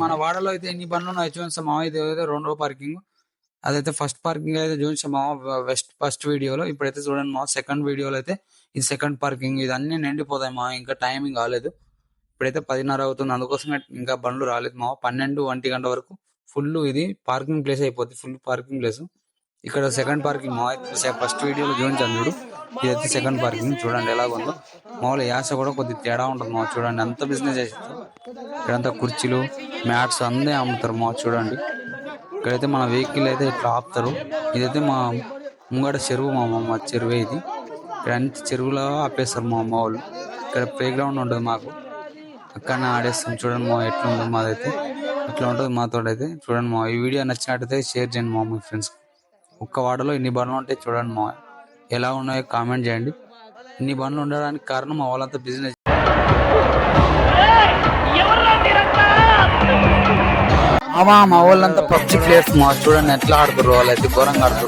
మన వాడలో అయితే ఎన్ని బండ్లు ఉన్నాయి చూడండి మామ. ఇది అయితే రెండో పార్కింగ్. అదైతే ఫస్ట్ పార్కింగ్ అయితే చూపించాం మామ ఫస్ట్ వీడియోలో. ఇప్పుడైతే చూడండి మామ సెకండ్ వీడియోలో అయితే ఇది సెకండ్ పార్కింగ్. ఇది అన్ని నిండిపోతాయి మామ. ఇంకా టైమింగ్ కాలేదు. ఇప్పుడైతే 10:30 అవుతుంది. అందుకోసం ఇంకా బండ్లు రాలేదు మామ. 12-1 గంట వరకు ఫుల్ ఇది పార్కింగ్ ప్లేస్ అయిపోద్ది. Full parking place. ఇక్కడ సెకండ్ పార్కింగ్ మామ. ఫస్ట్ వీడియోలో చూపించాను చూడు. ఇదైతే సెకండ్ పార్కింగ్. చూడండి ఎలా ఉందో. మామూలు యాస కూడా కొద్దిగా తేడా ఉంటుంది మామ. చూడండి ఎంత బిజినెస్ చేస్తారు. ఇక్కడంతా కుర్చీలు, మ్యాట్స్ అన్నీ అమ్ముతారు మామ. చూడండి ఇక్కడైతే మన వెహికల్ అయితే ఇట్లా ఆపుతారు. ఇదైతే మా ముంగట చెరువు మా చెరువే ఇది. ఇక్కడ అన్ని చెరువులో ఆపేస్తారు మా వాళ్ళు. ఇక్కడ ప్లే గ్రౌండ్ ఉంటుంది మాకు. అక్కడనే ఆడేస్తాం. చూడండి మా ఎట్లా ఉంటుంది మాదైతే. ఇట్లా ఉంటుంది మాతో అయితే. చూడండి మా ఈ వీడియో నచ్చినట్టయితే షేర్ చేయండి మా మీ ఫ్రెండ్స్. ఒక్క వాడలో ఇన్ని బండ్లు ఉంటాయి చూడండి మా. ఎలా ఉన్నాయో కామెంట్ చేయండి. ఇన్ని బండ్లు ఉండడానికి కారణం మా వాళ్ళంతా బిజినెస్. మా వాళ్ళంతా పబ్జి ప్లేయర్స్ మా. చూడండి ఎట్లా ఆడుతారు వాళ్ళైతే ఘోరంగా ఆడుతారు.